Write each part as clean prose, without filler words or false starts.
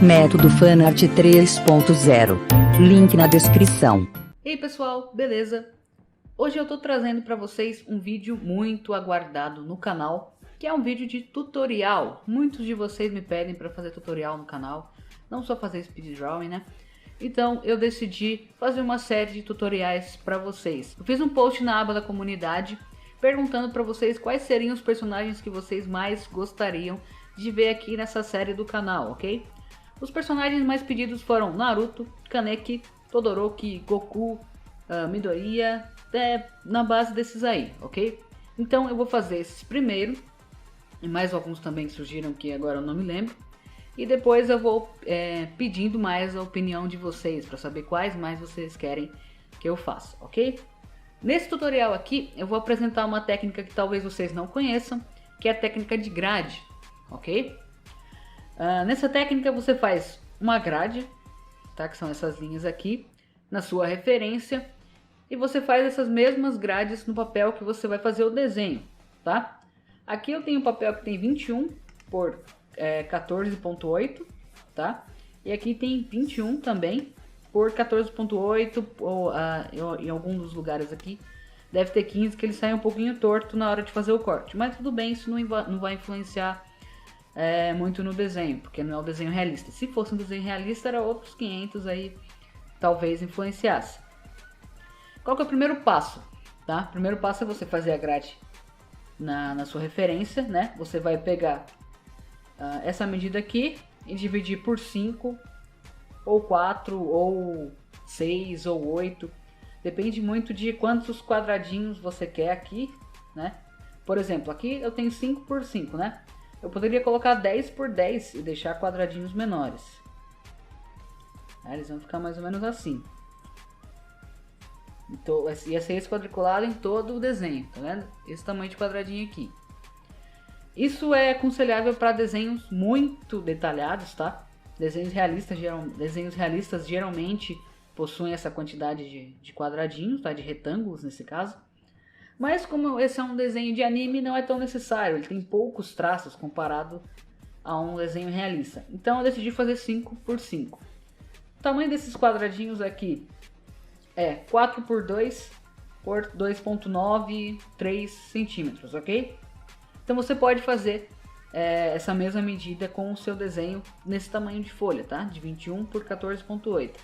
Método Fanart 3.0. Link na descrição. E aí pessoal, beleza? Hoje eu tô trazendo para vocês um vídeo muito aguardado no canal, que é um vídeo de tutorial. Muitos de vocês me pedem para fazer tutorial no canal, não só fazer speedrunning, né? Então eu decidi fazer uma série de tutoriais para vocês. Eu fiz um post na aba da comunidade perguntando para vocês quais seriam os personagens que vocês mais gostariam de ver aqui nessa série do canal, ok? Os personagens mais pedidos foram Naruto, Kaneki, Todoroki, Goku, Midoriya, na base desses aí, ok? Então eu vou fazer esses primeiro, e mais alguns também que surgiram que agora eu não me lembro. E depois eu vou pedindo mais a opinião de vocês, para saber quais mais vocês querem que eu faça, ok? Nesse tutorial aqui eu vou apresentar uma técnica que talvez vocês não conheçam, que é a técnica de grade, ok? Nessa técnica você faz uma grade, tá? Que são essas linhas aqui, na sua referência, e você faz essas mesmas grades no papel que você vai fazer o desenho, tá? Aqui eu tenho um papel que tem 21 por 14.8, tá? E aqui tem 21 também por 14.8, ou em alguns dos lugares aqui deve ter 15, que ele sai um pouquinho torto na hora de fazer o corte, mas tudo bem, isso não vai influenciar muito no desenho, porque não é um desenho realista. Se fosse um desenho realista, era outros 500 aí, talvez influenciasse. Qual que é o primeiro passo? Tá? O primeiro passo é você fazer a grade na sua referência, né? Você vai pegar essa medida aqui e dividir por 5, ou 4, ou 6, ou 8. Depende muito de quantos quadradinhos você quer aqui, né? Por exemplo, aqui eu tenho 5 por 5, né? Eu poderia colocar 10 por 10 e deixar quadradinhos menores. Eles vão ficar mais ou menos assim. Então, ia ser esse quadriculado em todo o desenho, tá vendo? Esse tamanho de quadradinho aqui. Isso é aconselhável para desenhos muito detalhados, tá? Desenhos realistas geralmente possuem essa quantidade de quadradinhos, tá? De retângulos nesse caso. Mas como esse é um desenho de anime, não é tão necessário. Ele tem poucos traços comparado a um desenho realista. Então eu decidi fazer 5 por 5. O tamanho desses quadradinhos aqui é 4 por 2 por 2.93 centímetros, ok? Então você pode fazer essa mesma medida com o seu desenho nesse tamanho de folha, tá? De 21 por 14.8.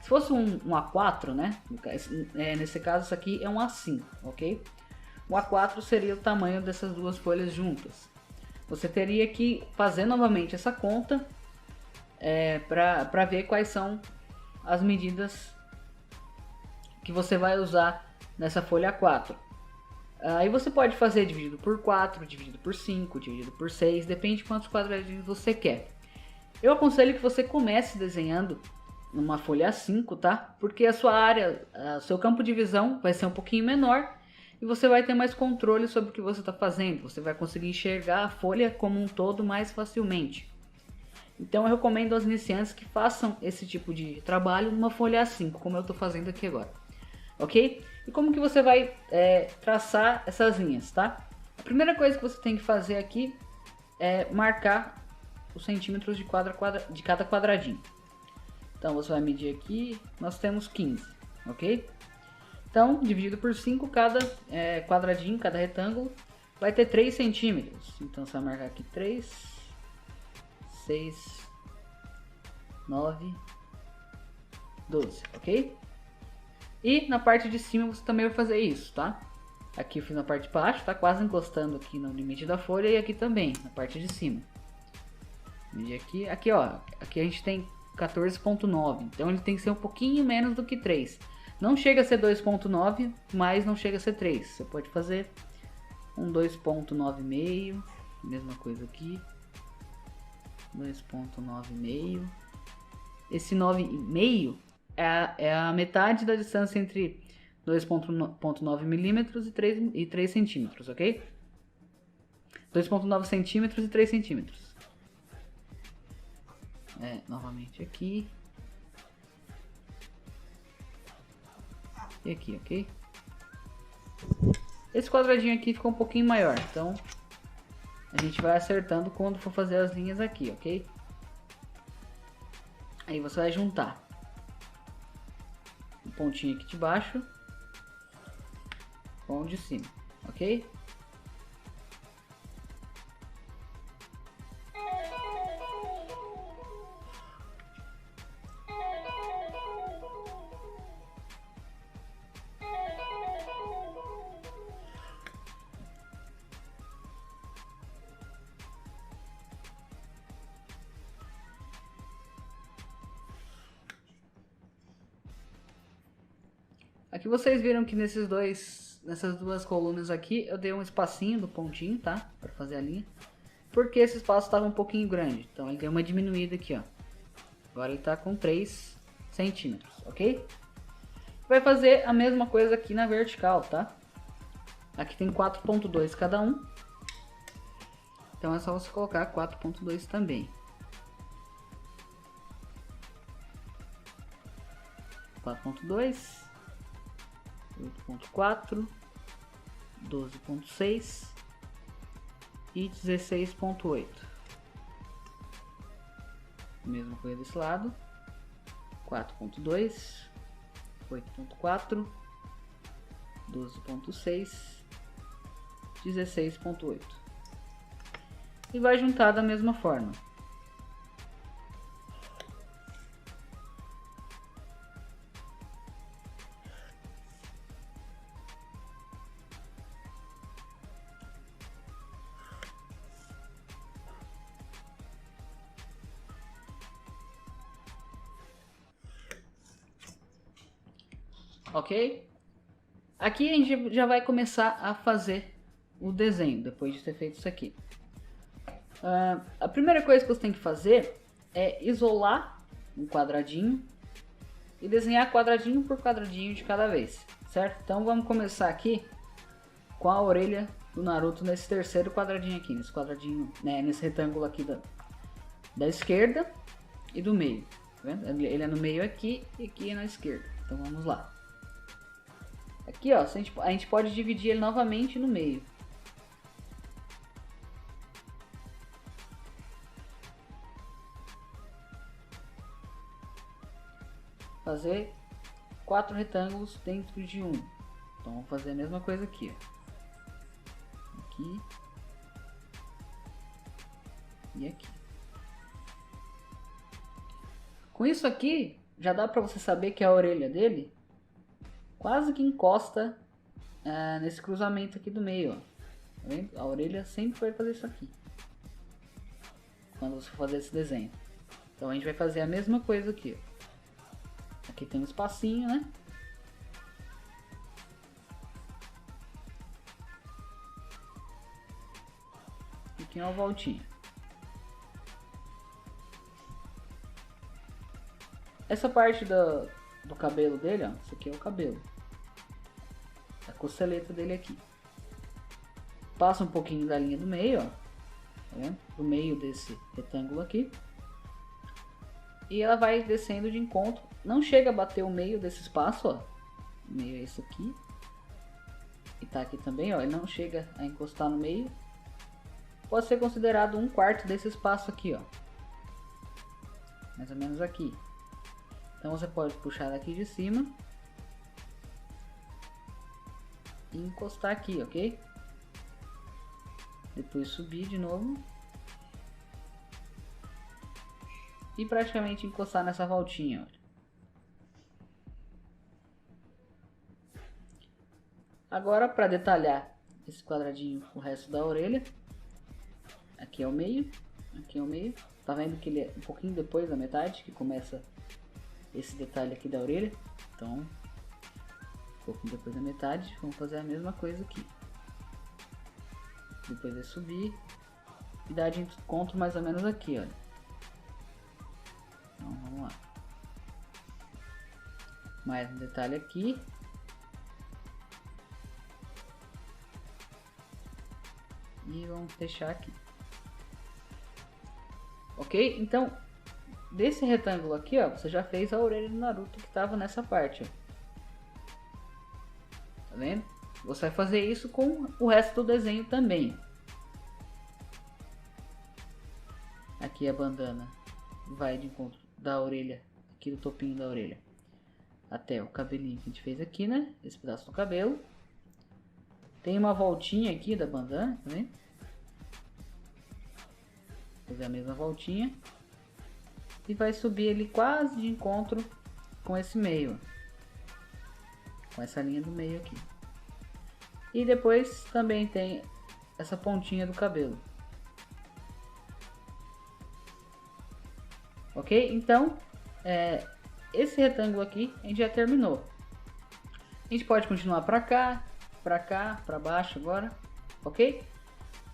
Se fosse um A4, né? Nesse caso isso aqui é um A5, ok? O A4 seria o tamanho dessas duas folhas juntas. Você teria que fazer novamente essa conta para ver quais são as medidas que você vai usar nessa folha A4. Aí você pode fazer dividido por 4, dividido por 5, dividido por 6, depende de quantos quadradinhos você quer. Eu aconselho que você comece desenhando numa folha A5, tá? Porque a sua área, seu campo de visão vai ser um pouquinho menor e você vai ter mais controle sobre o que você está fazendo. Você vai conseguir enxergar a folha como um todo mais facilmente. Então eu recomendo aos iniciantes que façam esse tipo de trabalho numa folha A5, como eu estou fazendo aqui agora. Ok? E como que você vai traçar essas linhas, tá? A primeira coisa que você tem que fazer aqui é marcar os centímetros de cada quadradinho. Então você vai medir aqui, nós temos 15, ok? Então, dividido por 5, cada quadradinho, cada retângulo, vai ter 3 centímetros. Então você vai marcar aqui 3, 6, 9, 12, ok? E na parte de cima você também vai fazer isso, tá? Aqui eu fiz na parte de baixo, tá quase encostando aqui no limite da folha, e aqui também, na parte de cima. Medir aqui ó, aqui a gente tem 14.9, então ele tem que ser um pouquinho menos do que 3. Não chega a ser 2.9, mas não chega a ser 3. Você pode fazer um 2.9,5, mesma coisa aqui. 2.9,5. Esse 9,5 é a metade da distância entre 2.9 milímetros e 3 centímetros, ok? 2.9 centímetros e 3 centímetros. Novamente aqui. E aqui, ok? Esse quadradinho aqui ficou um pouquinho maior, então a gente vai acertando quando for fazer as linhas aqui, ok? Aí você vai juntar o pontinho aqui de baixo com o de cima, ok? Aqui vocês viram que nessas duas colunas aqui eu dei um espacinho do pontinho, tá? Para fazer a linha. Porque esse espaço estava um pouquinho grande, então ele deu uma diminuída aqui, ó. Agora ele tá com 3 centímetros, ok? Vai fazer a mesma coisa aqui na vertical, tá? Aqui tem 4.2 cada um. Então é só você colocar 4.2 também. 4.2, 8.4, 12.6 e 16.8. Mesma coisa desse lado. 4.2, 8.4, 12.6, 16.8. E vai juntar da mesma forma. Ok? Aqui a gente já vai começar a fazer o desenho, depois de ter feito isso aqui. A primeira coisa que você tem que fazer é isolar um quadradinho e desenhar quadradinho por quadradinho de cada vez, certo? Então vamos começar aqui com a orelha do Naruto nesse terceiro quadradinho aqui, nesse quadradinho, né, nesse retângulo aqui da esquerda e do meio, tá vendo? Ele é no meio aqui e aqui é na esquerda, então vamos lá. Aqui, ó, a gente pode dividir ele novamente no meio. Fazer 4 retângulos dentro de um. Então vamos fazer a mesma coisa aqui, ó. Aqui e aqui. Com isso aqui, já dá para você saber que a orelha dele quase que encosta nesse cruzamento aqui do meio, ó. Tá vendo? A orelha sempre vai fazer isso aqui quando você for fazer esse desenho. Então a gente vai fazer a mesma coisa aqui, ó. Aqui tem um espacinho, né? E aqui uma voltinha. Essa parte do cabelo dele, ó, isso aqui é o cabelo, a costeleta dele aqui. Passa um pouquinho da linha do meio, ó, tá vendo? Do meio desse retângulo aqui. E ela vai descendo de encontro, não chega a bater o meio desse espaço, ó. O meio é esse aqui. E tá aqui também, ó, ele não chega a encostar no meio. Pode ser considerado 1/4 desse espaço aqui, ó. Mais ou menos aqui. Então você pode puxar daqui de cima e encostar aqui, ok? Depois subir de novo e praticamente encostar nessa voltinha, olha. Agora, para detalhar esse quadradinho, o resto da orelha, aqui é o meio, aqui é o meio. Tá vendo que ele é um pouquinho depois da metade que começa esse detalhe aqui da orelha? Então, um pouquinho depois da metade, vamos fazer a mesma coisa aqui. Depois é subir e dar de encontro mais ou menos aqui, olha. Então, vamos lá. Mais um detalhe aqui. E vamos fechar aqui. Ok? Então, desse retângulo aqui, ó, você já fez a orelha do Naruto que estava nessa parte, ó. Tá vendo? Você vai fazer isso com o resto do desenho também. Aqui a bandana vai de encontro da orelha, aqui do topinho da orelha, até o cabelinho que a gente fez aqui, né? Esse pedaço do cabelo. Tem uma voltinha aqui da bandana, tá vendo? Fazer a mesma voltinha. E vai subir ele quase de encontro com esse meio. Com essa linha do meio aqui. E depois também tem essa pontinha do cabelo. Ok? Então, esse retângulo aqui a gente já terminou. A gente pode continuar pra cá, pra baixo agora, ok?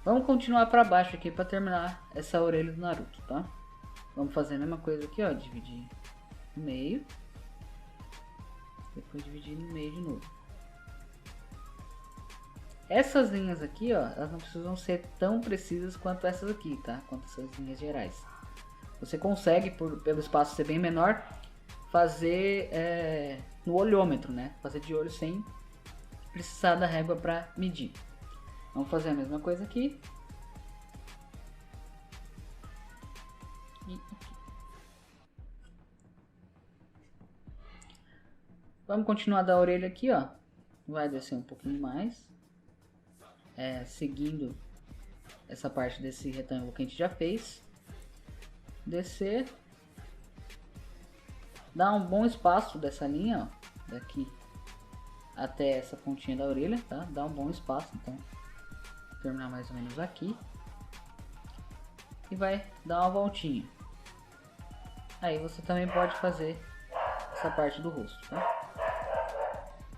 Vamos continuar pra baixo aqui pra terminar essa orelha do Naruto, tá? Vamos fazer a mesma coisa aqui, ó, dividir no meio. Depois dividir no meio de novo. Essas linhas aqui, ó, elas não precisam ser tão precisas quanto essas aqui, tá? Quanto essas linhas gerais. Você consegue, pelo espaço ser bem menor, fazer no olhômetro, né? Fazer de olho sem precisar da régua para medir. Vamos fazer a mesma coisa aqui. E aqui. Vamos continuar da orelha aqui, ó. Vai descer um pouquinho mais. Seguindo essa parte desse retângulo que a gente já fez. Descer. Dá um bom espaço dessa linha, ó. Daqui até essa pontinha da orelha, tá? Dá um bom espaço, então. Vou terminar mais ou menos aqui. E vai dar uma voltinha. Aí você também pode fazer essa parte do rosto, tá?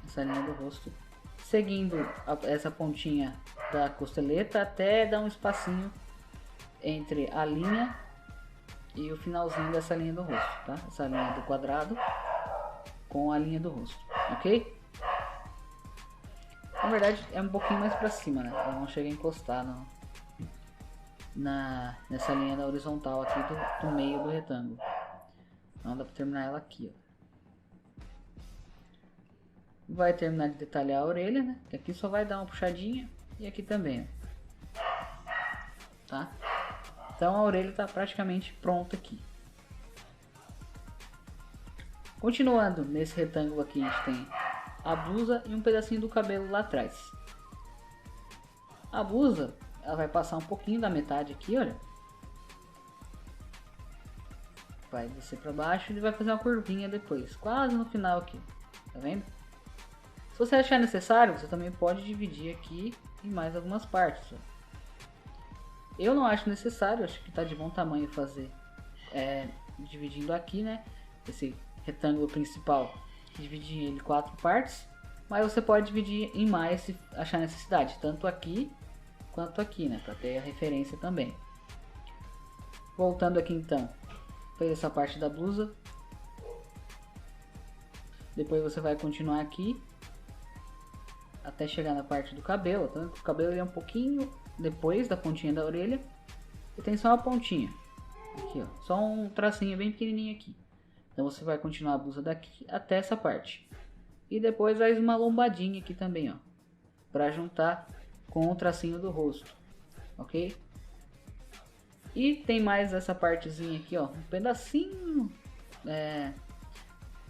Essa linha do rosto. Seguindo essa pontinha da costeleta até dar um espacinho entre a linha e o finalzinho dessa linha do rosto, tá? Essa linha do quadrado com a linha do rosto, ok? Na verdade é um pouquinho mais pra cima, né? Ela não chega a encostar nessa linha da horizontal aqui do meio do retângulo. Então dá pra terminar ela aqui, ó. Vai terminar de detalhar a orelha, né? Que aqui só vai dar uma puxadinha e aqui também, ó. Tá? Então a orelha está praticamente pronta aqui. Continuando nesse retângulo aqui, a gente tem a blusa e um pedacinho do cabelo lá atrás. A blusa, ela vai passar um pouquinho da metade aqui, olha. Vai descer para baixo e vai fazer uma curvinha depois, quase no final aqui. Tá vendo? Se você achar necessário, você também pode dividir aqui em mais algumas partes, ó. Eu não acho necessário, acho que tá de bom tamanho fazer dividindo aqui, né? Esse retângulo principal, dividir ele em 4 partes, mas você pode dividir em mais se achar necessidade, tanto aqui quanto aqui, né? Para ter a referência também. Voltando aqui então, fez essa parte da blusa, depois você vai continuar aqui até chegar na parte do cabelo, tá? O cabelo é um pouquinho depois da pontinha da orelha e tem só uma pontinha aqui, ó, só um tracinho bem pequenininho aqui. Então você vai continuar a blusa daqui até essa parte e depois faz uma lombadinha aqui também, ó, para juntar com o tracinho do rosto, ok? E tem mais essa partezinha aqui, ó, um pedacinho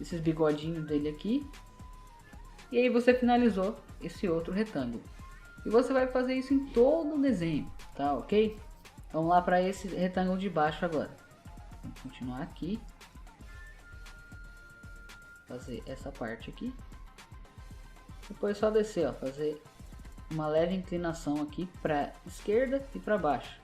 esses bigodinhos dele aqui, e aí você finalizou esse outro retângulo. E você vai fazer isso em todo o desenho, tá, ok? Vamos lá para esse retângulo de baixo agora. Vamos continuar aqui. Fazer essa parte aqui. Depois só descer, ó, fazer uma leve inclinação aqui para esquerda e para baixo.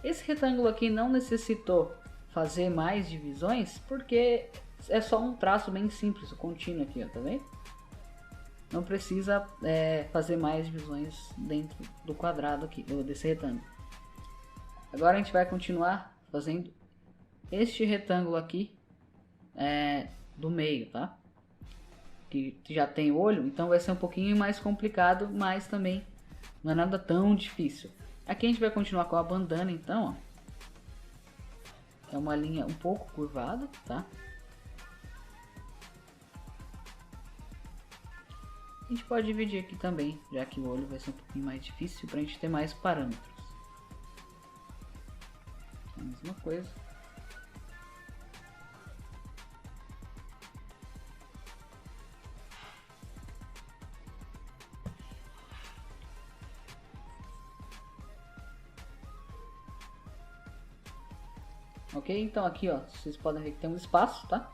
Esse retângulo aqui não necessitou fazer mais divisões, porque é só um traço bem simples, contínuo aqui, ó, tá vendo? Não precisa fazer mais divisões dentro do quadrado aqui, desse retângulo. Agora a gente vai continuar fazendo este retângulo aqui do meio, tá? Que já tem olho, então vai ser um pouquinho mais complicado, mas também não é nada tão difícil. Aqui a gente vai continuar com a bandana, então, ó. É uma linha um pouco curvada, tá? A gente pode dividir aqui também, já que o olho vai ser um pouquinho mais difícil para a gente ter mais parâmetros. A mesma coisa. Ok? Então aqui, ó, vocês podem ver que tem um espaço, tá?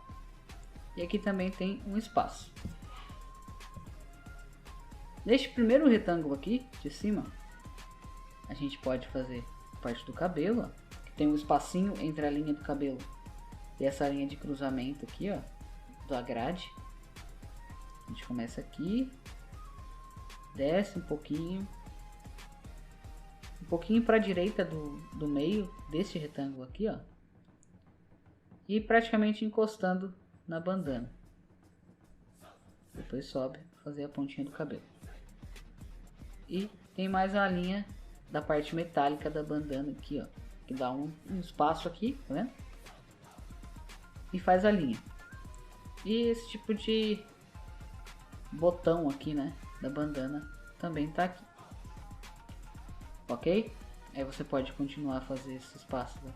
E aqui também tem um espaço. Neste primeiro retângulo aqui, de cima, a gente pode fazer parte do cabelo, ó, que tem um espacinho entre a linha do cabelo e essa linha de cruzamento aqui, ó, da grade. A gente começa aqui, desce um pouquinho para a direita do meio deste retângulo aqui, ó, e praticamente encostando na bandana. Depois sobe para fazer a pontinha do cabelo. E tem mais uma linha da parte metálica da bandana aqui, ó, que dá um espaço aqui, tá vendo? E faz a linha. E esse tipo de botão aqui, né, da bandana também tá aqui. Ok? Aí você pode continuar a fazer esse espaço, né,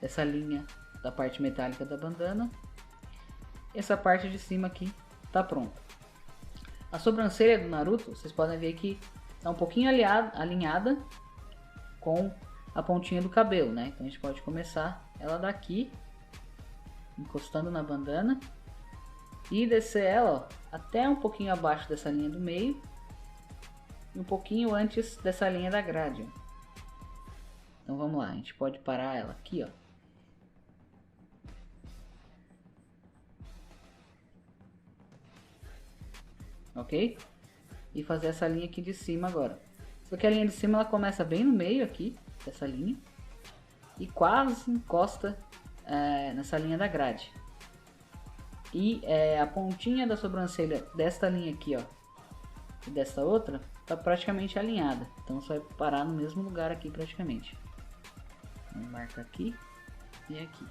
essa linha da parte metálica da bandana. Essa parte de cima aqui tá pronta. A sobrancelha do Naruto, vocês podem ver que tá um pouquinho alinhada com a pontinha do cabelo, né? Então a gente pode começar ela daqui, encostando na bandana, e descer ela, ó, até um pouquinho abaixo dessa linha do meio e um pouquinho antes dessa linha da grade, ó. Então vamos lá, a gente pode parar ela aqui, ó. Ok? E fazer essa linha aqui de cima agora. Só que a linha de cima ela começa bem no meio aqui, dessa linha, e quase encosta nessa linha da grade. E a pontinha da sobrancelha desta linha aqui, ó, e dessa outra, tá praticamente alinhada. Então você vai parar no mesmo lugar aqui praticamente. Vamos marcar aqui e aqui.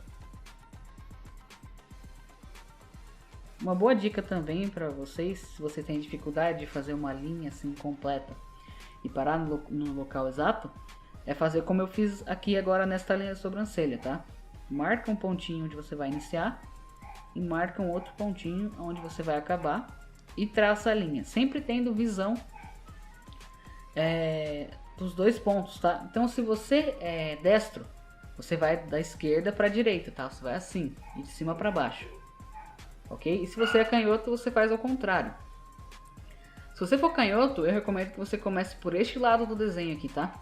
Uma boa dica também para vocês, se você tem dificuldade de fazer uma linha assim completa e parar no local exato, é fazer como eu fiz aqui agora nesta linha de sobrancelha, tá? Marca um pontinho onde você vai iniciar e marca um outro pontinho onde você vai acabar e traça a linha, sempre tendo visão dos dois pontos, tá? Então se você é destro, você vai da esquerda para a direita, tá? Você vai assim, e de cima para baixo. Ok? E se você é canhoto, você faz ao contrário. Se você for canhoto, eu recomendo que você comece por este lado do desenho aqui, tá?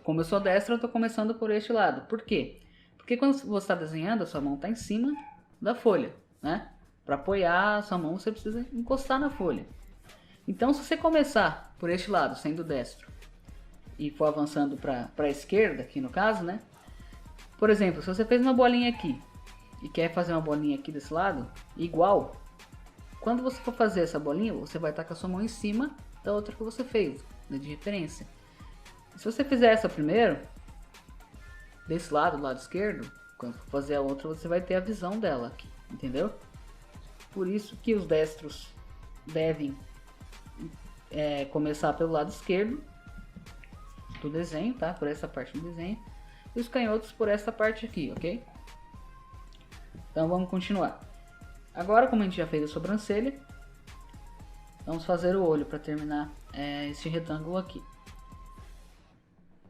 Como eu sou destro, eu tô começando por este lado. Por quê? Porque quando você está desenhando, a sua mão está em cima da folha, né? Para apoiar a sua mão, você precisa encostar na folha. Então, se você começar por este lado, sendo destro, e for avançando para a esquerda, aqui no caso, né? Por exemplo, se você fez uma bolinha aqui, e quer fazer uma bolinha aqui desse lado, igual, quando você for fazer essa bolinha, você vai estar com a sua mão em cima da outra que você fez, né, de referência. Se você fizer essa primeiro, desse lado, do lado esquerdo, quando for fazer a outra, você vai ter a visão dela aqui, entendeu? Por isso que os destros devem começar pelo lado esquerdo do desenho, tá? Por essa parte do desenho. E os canhotos por essa parte aqui, ok? Então vamos continuar. Agora, como a gente já fez a sobrancelha, vamos fazer o olho para terminar esse retângulo aqui.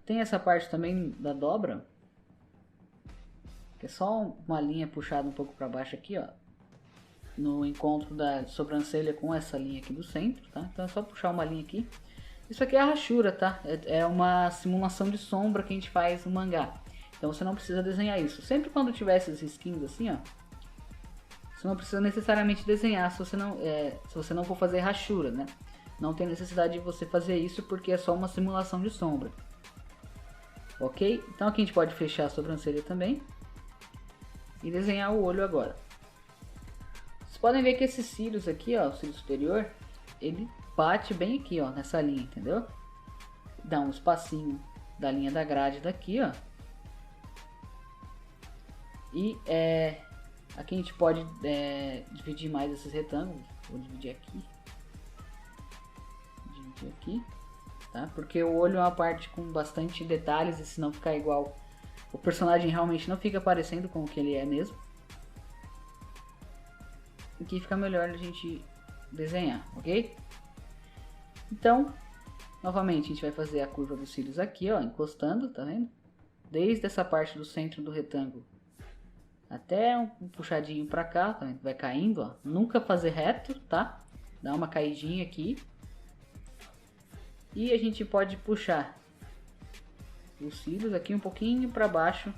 Tem essa parte também da dobra, que é só uma linha puxada um pouco para baixo aqui, ó, no encontro da sobrancelha com essa linha aqui do centro, tá? Então é só puxar uma linha aqui. Isso aqui é a rachura, tá? É uma simulação de sombra que a gente faz no mangá. Então você não precisa desenhar isso. Sempre quando tiver esses risquinhos assim, ó, você não precisa necessariamente desenhar se você não for fazer rachura, né? Não tem necessidade de você fazer isso porque é só uma simulação de sombra. Ok? Então aqui a gente pode fechar a sobrancelha também e desenhar o olho agora. Vocês podem ver que esses cílios aqui, ó, o cílio superior, ele bate bem aqui, ó, nessa linha, entendeu? Dá um espacinho da linha da grade daqui, ó. E aqui a gente pode dividir mais esses retângulos. Vou dividir aqui. Dividir aqui. Tá? Porque o olho é uma parte com bastante detalhes e se não ficar igual, o personagem realmente não fica parecendo com o que ele é mesmo. Aqui fica melhor a gente desenhar, ok? Então, novamente a gente vai fazer a curva dos cílios aqui, ó, encostando, tá vendo? desde essa parte do centro do retângulo até um puxadinho para cá, tá? Vai caindo, ó. Nunca fazer reto, tá? Dá uma caidinha aqui. E a gente pode puxar os cílios aqui um pouquinho para baixo,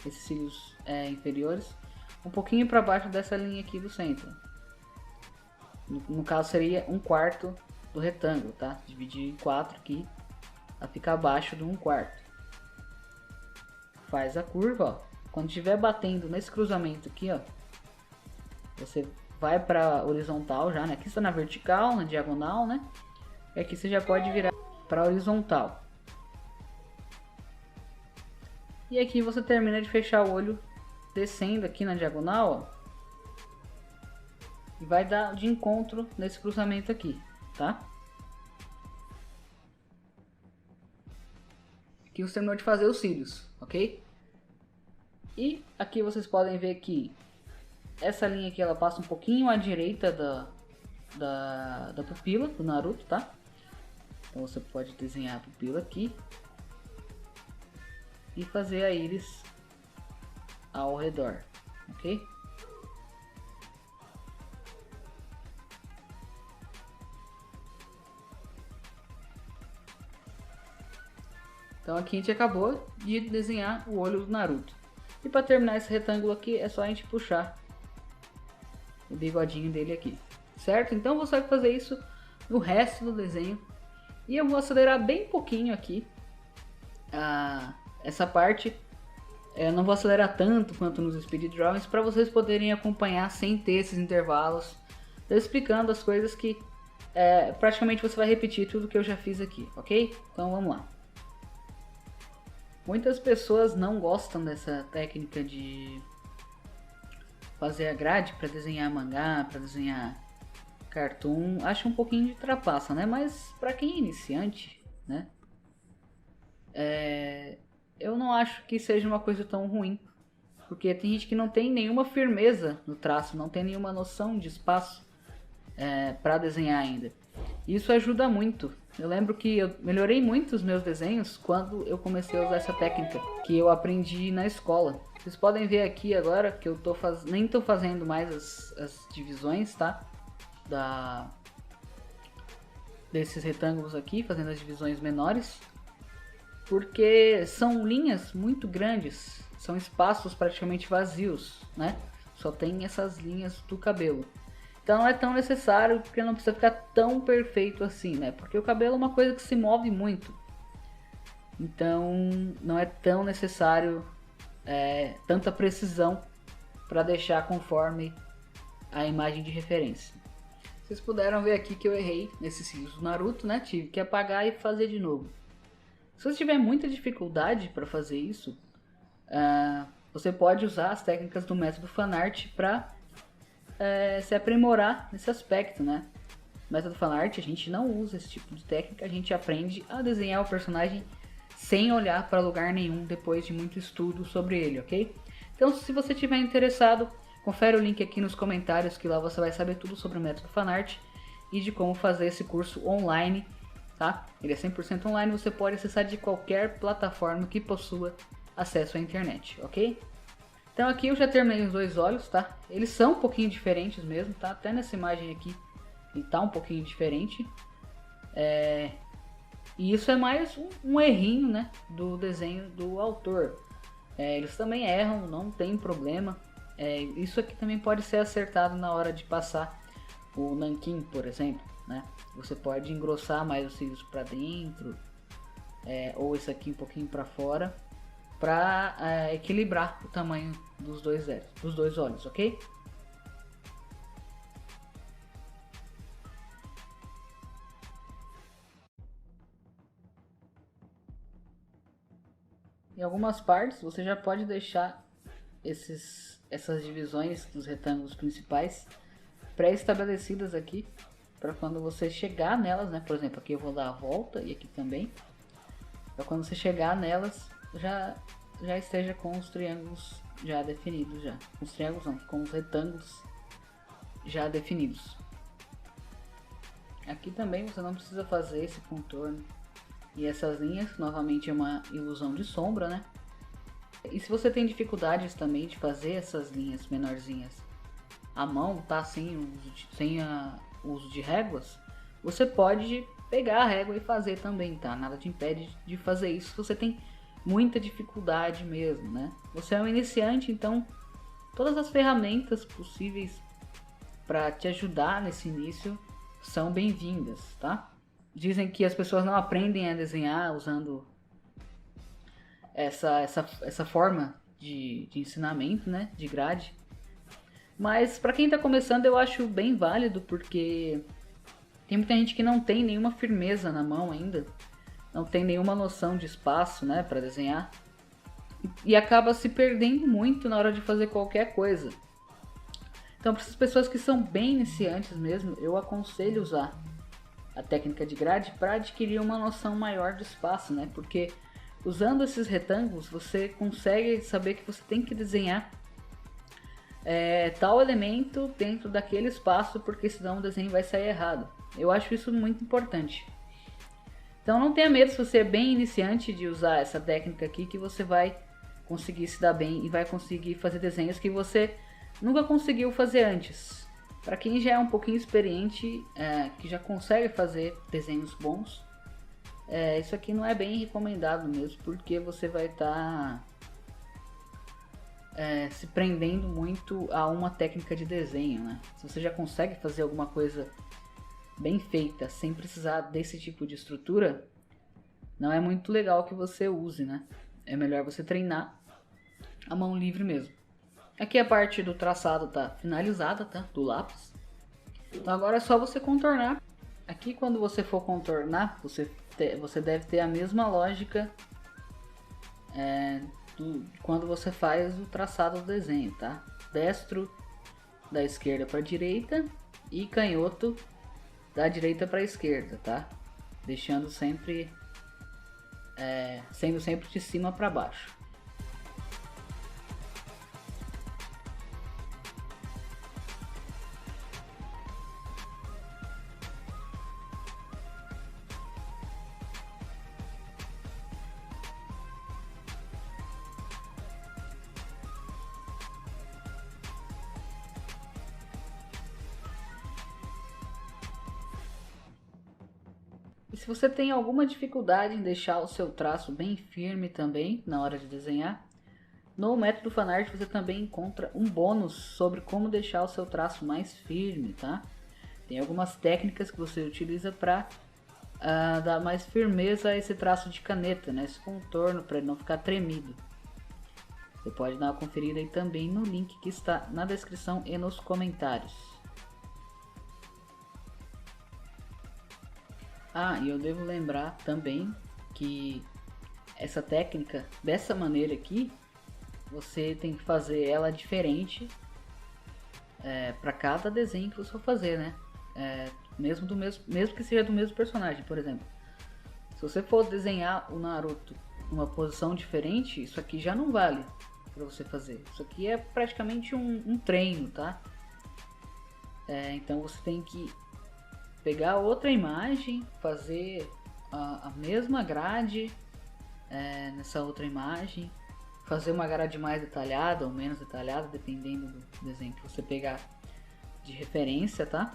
esses cílios inferiores, um pouquinho para baixo dessa linha aqui do centro. No caso seria 1/4 do retângulo, tá? Dividir em 4 aqui, a ficar abaixo do 1/4. Faz a curva, ó. Quando estiver batendo nesse cruzamento aqui, ó, você vai para horizontal já, né? Aqui está na vertical, na diagonal, né? E aqui você já pode virar para horizontal. E aqui você termina de fechar o olho descendo aqui na diagonal, ó. E vai dar de encontro nesse cruzamento aqui, tá? Aqui você terminou de fazer os cílios, ok? E aqui vocês podem ver que essa linha aqui ela passa um pouquinho à direita da pupila do Naruto, tá? Então você pode desenhar a pupila aqui e fazer a íris ao redor, ok? Então aqui a gente acabou de desenhar o olho do Naruto. E para terminar esse retângulo aqui é só a gente puxar o bigodinho dele aqui, certo? Então você vai fazer isso no resto do desenho. E eu vou acelerar bem pouquinho aqui essa parte. Eu não vou acelerar tanto quanto nos speed drawings para vocês poderem acompanhar sem ter esses intervalos. Tô explicando as coisas que praticamente você vai repetir tudo que eu já fiz aqui, ok? Então vamos lá. Muitas pessoas não gostam dessa técnica de fazer a grade para desenhar mangá, para desenhar cartoon. Acho um pouquinho de trapaça, né? Mas para quem é iniciante, né? Eu não acho que seja uma coisa tão ruim. Porque tem gente que não tem nenhuma firmeza no traço, não tem nenhuma noção de espaço para desenhar ainda. Isso ajuda muito. Eu lembro que eu melhorei muito os meus desenhos quando eu comecei a usar essa técnica que eu aprendi na escola. Vocês podem ver aqui agora que eu nem tô fazendo mais as divisões, tá? Desses retângulos aqui, fazendo as divisões menores, porque são linhas muito grandes, são espaços praticamente vazios, né? Só tem essas linhas do cabelo. Então não é tão necessário, porque não precisa ficar tão perfeito assim, né? Porque o cabelo é uma coisa que se move muito. Então não é tão necessário tanta precisão para deixar conforme a imagem de referência. Vocês puderam ver aqui que eu errei nesses cílios do Naruto, né? Tive que apagar e fazer de novo. Se você tiver muita dificuldade para fazer isso, você pode usar as técnicas do método fanart para se aprimorar nesse aspecto, né? No método fanart a gente não usa esse tipo de técnica, a gente aprende a desenhar o personagem sem olhar para lugar nenhum depois de muito estudo sobre ele, ok? Então se você estiver interessado, confere o link aqui nos comentários que lá você vai saber tudo sobre o método fanart e de como fazer esse curso online, tá? Ele é 100% online, você pode acessar de qualquer plataforma que possua acesso à internet, ok? Então aqui eu já terminei os dois olhos, tá? Eles são um pouquinho diferentes mesmo, tá? Até nessa imagem aqui ele tá um pouquinho diferente. E isso é mais um errinho, né? Do desenho do autor. Eles também erram, não tem problema. Isso aqui também pode ser acertado na hora de passar o nanquim, por exemplo, né? Você pode engrossar mais os cílios para dentro, ou esse aqui um pouquinho para fora, para equilibrar o tamanho dos dois olhos, ok? Em algumas partes você já pode deixar essas divisões dos retângulos principais pré-estabelecidas aqui, para quando você chegar nelas, né? Por exemplo, aqui eu vou dar a volta e aqui também, para quando você chegar nelas já esteja com os triângulos já definidos já. Os triângulos não, com os retângulos já definidos. Aqui também você não precisa fazer esse contorno E essas linhas, novamente, é uma ilusão de sombra, né? E se você tem dificuldades também de fazer essas linhas menorzinhas à mão, tá? Sem o uso de réguas, você pode pegar a régua e fazer também, tá? Nada te impede de fazer isso se você tem muita dificuldade mesmo, né? Você é um iniciante, então todas as ferramentas possíveis para te ajudar nesse início são bem-vindas, tá? Dizem que as pessoas não aprendem a desenhar usando essa forma de ensinamento, né? De grade. Mas para quem está começando eu acho bem válido, porque tem muita gente que não tem nenhuma firmeza na mão ainda, não tem nenhuma noção de espaço, né, para desenhar, e acaba se perdendo muito na hora de fazer qualquer coisa. Então, para essas pessoas que são bem iniciantes mesmo, eu aconselho usar a técnica de grade para adquirir uma noção maior de espaço, né? Porque usando esses retângulos você consegue saber que você tem que desenhar tal elemento dentro daquele espaço, porque senão o desenho vai sair errado. Eu acho isso muito importante. Então não tenha medo, se você é bem iniciante, de usar essa técnica aqui, que você vai conseguir se dar bem e vai conseguir fazer desenhos que você nunca conseguiu fazer antes. Para quem já é um pouquinho experiente, que já consegue fazer desenhos bons, isso aqui não é bem recomendado mesmo, porque você vai estar se prendendo muito a uma técnica de desenho, né? Se você já consegue fazer alguma coisa bem feita sem precisar desse tipo de estrutura, não é muito legal que você use, né? É melhor você treinar a mão livre mesmo. Aqui a parte do traçado tá finalizada, tá? Do lápis. Então agora é só você contornar. Aqui, quando você for contornar, você deve ter a mesma lógica quando você faz o traçado do desenho, tá? Destro da esquerda para a direita e canhoto da direita para a esquerda, tá? Deixando sempre sendo sempre de cima para baixo. E se você tem alguma dificuldade em deixar o seu traço bem firme também na hora de desenhar, no método Fanart você também encontra um bônus sobre como deixar o seu traço mais firme, tá? Tem algumas técnicas que você utiliza para dar mais firmeza a esse traço de caneta, né? Esse contorno, para ele não ficar tremido. Você pode dar uma conferida aí também no link que está na descrição e nos comentários. E eu devo lembrar também que essa técnica, dessa maneira aqui, você tem que fazer ela diferente para cada desenho que você for fazer, né? Mesmo que seja do mesmo personagem, por exemplo. Se você for desenhar o Naruto numa posição diferente, isso aqui já não vale para você fazer. Isso aqui é praticamente um treino, tá? Então você tem que pegar outra imagem, fazer a mesma grade nessa outra imagem, fazer uma grade mais detalhada ou menos detalhada, dependendo do desenho que você pegar de referência, tá?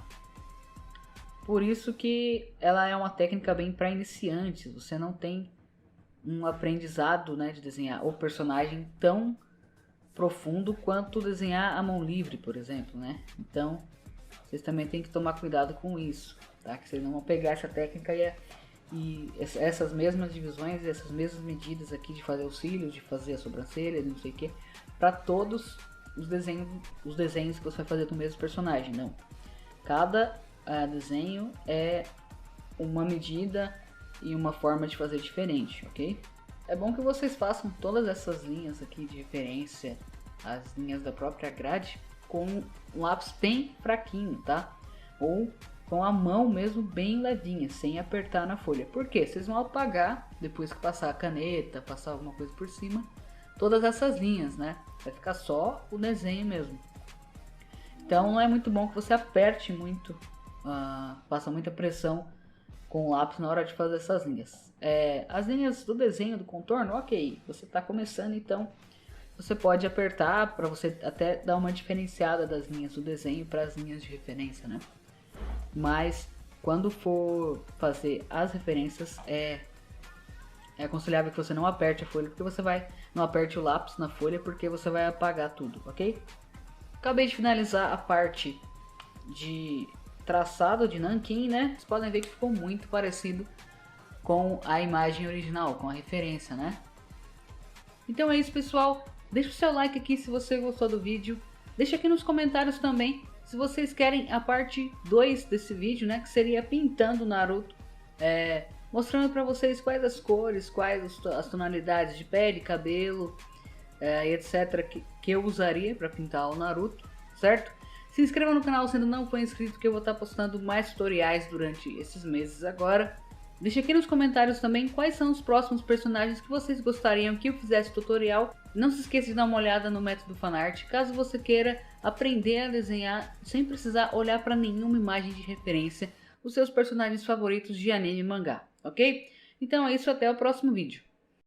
Por isso que ela é uma técnica bem para iniciantes. Você não tem um aprendizado, né, de desenhar o personagem tão profundo quanto desenhar a mão livre, por exemplo, né? Então vocês também tem que tomar cuidado com isso, tá? Que vocês não vão pegar essa técnica e essas mesmas divisões, essas mesmas medidas aqui de fazer os cílios, de fazer a sobrancelha, não sei o que, para todos os desenhos que você vai fazer do mesmo personagem. Não, cada desenho é uma medida e uma forma de fazer diferente, ok? É bom que vocês façam todas essas linhas aqui de referência, as linhas da própria grade, com um lápis bem fraquinho, tá? Ou com a mão mesmo bem levinha, sem apertar na folha. Por quê? Vocês vão apagar, depois que passar a caneta, passar alguma coisa por cima, todas essas linhas, né? Vai ficar só o desenho mesmo. Então não é muito bom que você aperte muito, faça muita pressão com o lápis na hora de fazer essas linhas. As linhas do desenho, do contorno, ok, você está começando, então você pode apertar para você até dar uma diferenciada das linhas do desenho para as linhas de referência, né? Mas quando for fazer as referências, é aconselhável que você não aperte a folha, porque você não aperte o lápis na folha, porque você vai apagar tudo, ok? Acabei de finalizar a parte de traçado de nanquim, né? Vocês podem ver que ficou muito parecido com a imagem original, com a referência, né? Então é isso, pessoal. Deixa o seu like aqui se você gostou do vídeo. Deixa aqui nos comentários também se vocês querem a parte 2 desse vídeo, né? Que seria pintando o Naruto, mostrando para vocês quais as cores, quais as tonalidades de pele, cabelo, etc. que eu usaria para pintar o Naruto, certo? Se inscreva no canal se ainda não for inscrito, que eu vou estar postando mais tutoriais durante esses meses agora. Deixe aqui nos comentários também quais são os próximos personagens que vocês gostariam que eu fizesse tutorial. Não se esqueça de dar uma olhada no método fanart, caso você queira aprender a desenhar sem precisar olhar para nenhuma imagem de referência, os seus personagens favoritos de anime e mangá, ok? Então é isso, até o próximo vídeo.